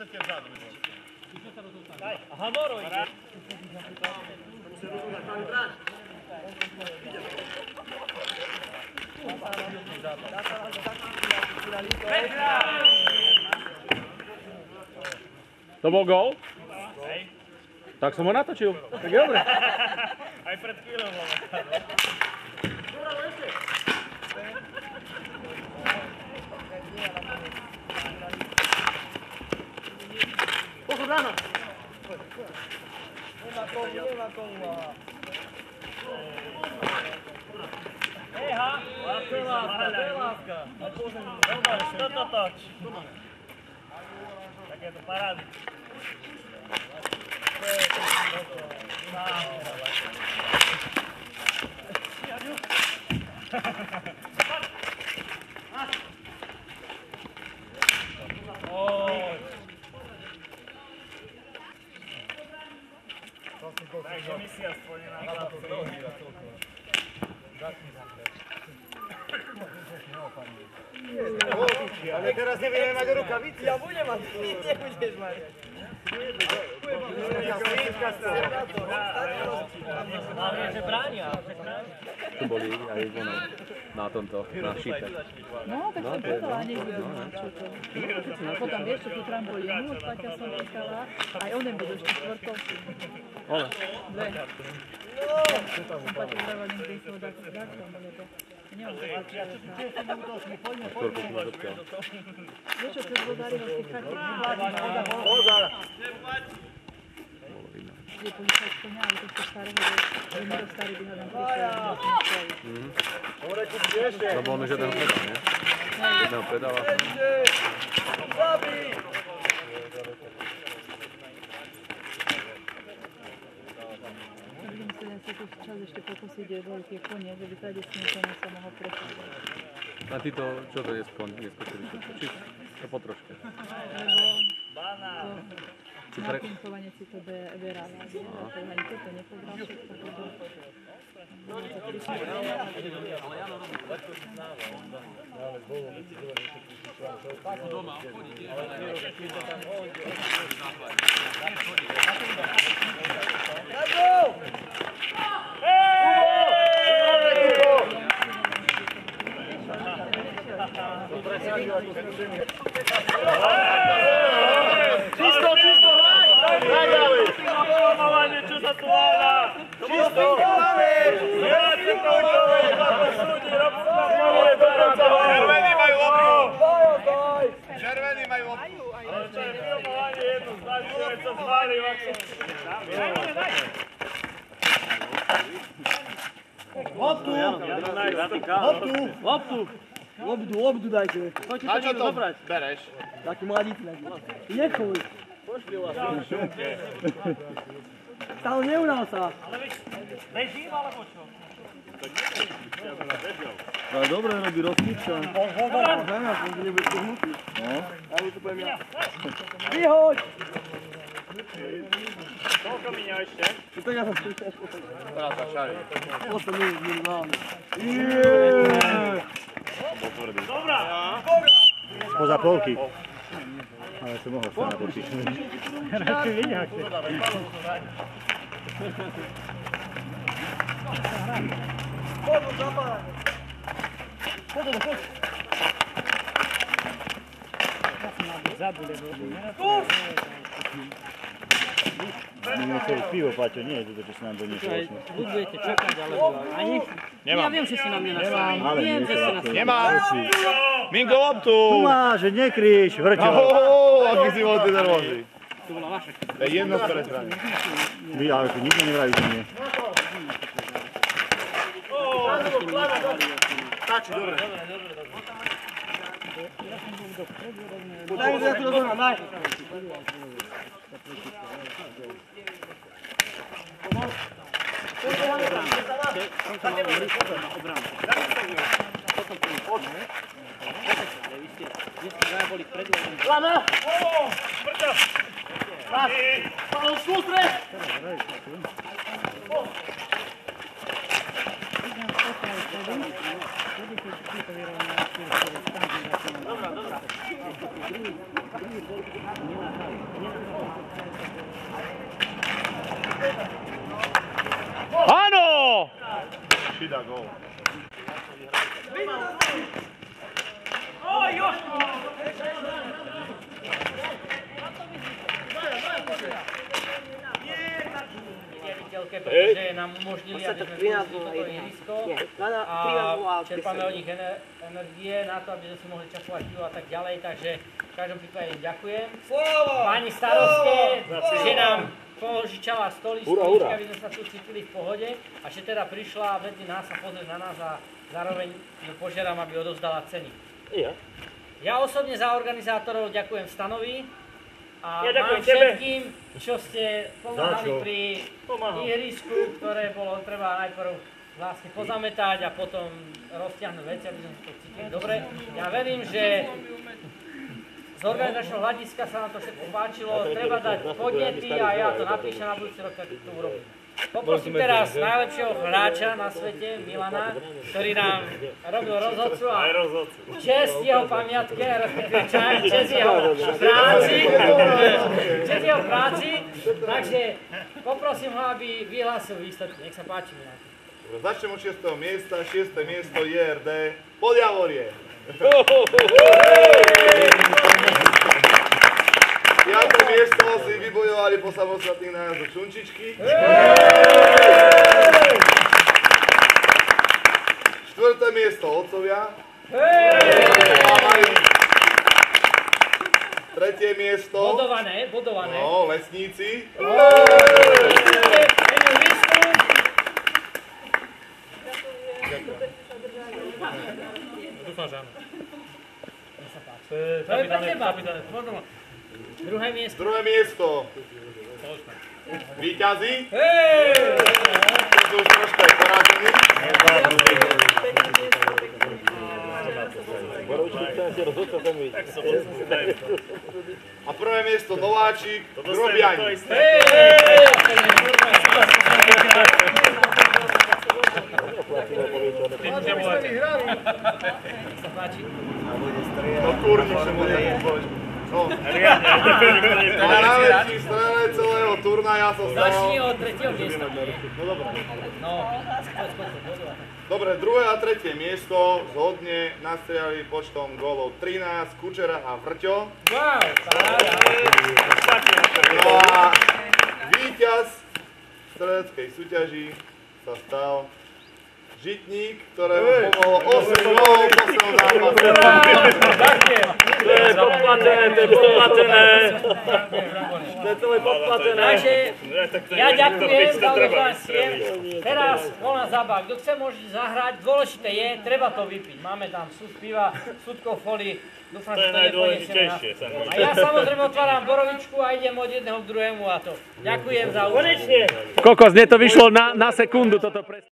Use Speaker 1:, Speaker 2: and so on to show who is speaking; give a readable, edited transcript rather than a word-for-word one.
Speaker 1: chcete vzadu.
Speaker 2: Aha, Moro ide.
Speaker 3: To bol gól? Tak som ho natočil. Tak je dobre.
Speaker 2: Aj pred chvíľou bolo.
Speaker 1: Pochod ráno!
Speaker 2: Nemá komu. Eha, to je láska. Toto toč. Tak je to parády. Takže misia splnená.
Speaker 1: Ale teraz nevieme mať rukavice.
Speaker 2: Ja budem mať, nebudeš mať. Hlavne, že bránia.
Speaker 3: Tu boli aj ono, na tomto, na šípe.
Speaker 4: No, tak som povedala, niekto čo to. Potom vieš, čo tu trampolínu, Paťa som čekala, aj onem budú štvrtovky.
Speaker 3: Ole.
Speaker 4: Dve. Som Paťa zdravila, niekde ich dať s draktom, lebo nemám to Paťa.
Speaker 3: Ktorko som ma dotkal.
Speaker 4: Vieš čo, cez vodáriho si chati,
Speaker 1: Pozor!
Speaker 4: je policajt konia, ale to starého, že mi to starý by hľadám prišiel.
Speaker 3: Lebo on už jedného predal, nie? Jedného predáva.
Speaker 4: Budem si len sa tu čas ešte pokúsiť veľké konie, že by tady s tým konia sa mohol prechádzať.
Speaker 3: A ty to, čo to je skon? Neskočili všetko? Či to po troške?
Speaker 4: Lebo napinkovanie si to beráva, a ani toto nepobral všetko, toto
Speaker 1: Čisto, čisto! Najďalej!
Speaker 2: Čo sa tu váľa?
Speaker 1: Čisto!
Speaker 5: Červení majú loptu! Červení majú loptu!
Speaker 2: Ale čo je filmovanie jedno, snažíme sa zváliť.
Speaker 1: Loptu! Loptu! Loptu dajte.
Speaker 5: Na čo to bereš?
Speaker 1: Taký mladíci na nechuj. Stále neunal sa.
Speaker 2: Bežím alebo čo?
Speaker 1: Ale dobre, robí rozkýča. Hľadá, som to nebude pohnutý. No. Ale to poviem ja. Vyhoď!
Speaker 2: Koľko miňa ešte?
Speaker 1: Tak ja som skúšal.
Speaker 5: Teraz sa šarí.
Speaker 1: 8 minimálne.
Speaker 2: Dobrá!
Speaker 6: Spoza polky. Ale som mohol sa natočiť. Radšej vidia, aký.
Speaker 1: Poď, zapálanie. Poď.
Speaker 6: My sme chceli pivo, Paťo, nie je to, čo si nám doniesol.
Speaker 2: Buď budete čakať, alebo ani...
Speaker 5: Nemám.
Speaker 2: Ja viem, že si na mňa nastavil.
Speaker 6: Ale
Speaker 2: Viem,
Speaker 6: nie,
Speaker 2: že si nastavil.
Speaker 5: Nemám! Minko loptu!
Speaker 6: Tu máš, že nekríš, vrťo.
Speaker 5: Aký si bol ty nervózny.
Speaker 2: To bola vaša.
Speaker 5: To je jedno z ktorej strany.
Speaker 6: Vy, ale tu nikto nevraví, že nie.
Speaker 1: Stačí, dobre. Daj, ja tu rozhodám, daj. Lama! Palom sústred!
Speaker 4: Dobrá.
Speaker 3: Áno!
Speaker 5: Šida gól.
Speaker 2: Pretože nám umožnili, aby sme využili toto ihrisko a čerpáme od nich energie na to, aby sme si mohli čapovať pivo a tak ďalej, takže v každom prípade im ďakujem. Pani starostke, že nám požičala stoličky, aby sme sa tu cítili v pohode a že teda prišla medzi nás a pozrieť na nás a zároveň ju požiadam, aby odovzdala ceny. Ja osobne za organizátorov ďakujem Stanovi a vám všetkým, čo ste pomáhali pri ihrisku, ktoré bolo treba najprv vlastne pozametať a potom roztiahnuť veci, aby sme to cítili dobre. Ja verím, že z organizačného hľadiska sa nám to všetko páčilo, treba dať podnety a ja to napíšem na budúci rok, tak to urobím. Poprosím teraz najlepšieho hráča na svete, Milana, ktorý nám robil rozhodcu a čest jeho pamiatke, respektíve čest jeho práci, takže poprosím ho, aby vyhlásil výsledky. Nech sa páči, Milan.
Speaker 5: Začnem od 6. miesta, 6. miesto JRD Podjavorie. 5. miesto si vybojovali po samostatných nájazdoch Šunčičky. 4. miesto Otcovia. 3. miesto
Speaker 2: Bodované.
Speaker 5: No, Lesníci.
Speaker 3: Dúfam, že áno.
Speaker 2: To je pre teba. Druhé
Speaker 5: miesto. Víťazi. To už troška je porážení. A prvé miesto Nováčik, Grobiani. No turniče mu nepovedz. No. A najlepší strelec celého turnaja sa stal.
Speaker 2: Začni od 3. miesta.
Speaker 5: No dobré.
Speaker 2: No,
Speaker 5: Dobre, 2. a 3. miesto zhodne nastrieľali počtom gólov 13, Kučera a Vrťo.
Speaker 2: Wow, paráda.
Speaker 5: No a víťaz streleckej súťaži sa stal Žitník, ktorému pomohlo 8 gólov v poslednom zápase.
Speaker 3: To je podplatené.
Speaker 1: To je celé podplatené.
Speaker 2: Takže ja ďakujem za odovzdanie. Teraz voľná zábava. Kto chce, môže zahrať. Dôležité je, treba to vypiť. Máme tam súd piva, súdkov folii. Dúfam, že to neponiesieme na... A ja samozrejme otváram borovičku a idem od jedného k druhému a to. Ďakujem za účasť.
Speaker 3: Kokos, mne to vyšlo na sekundu toto presne.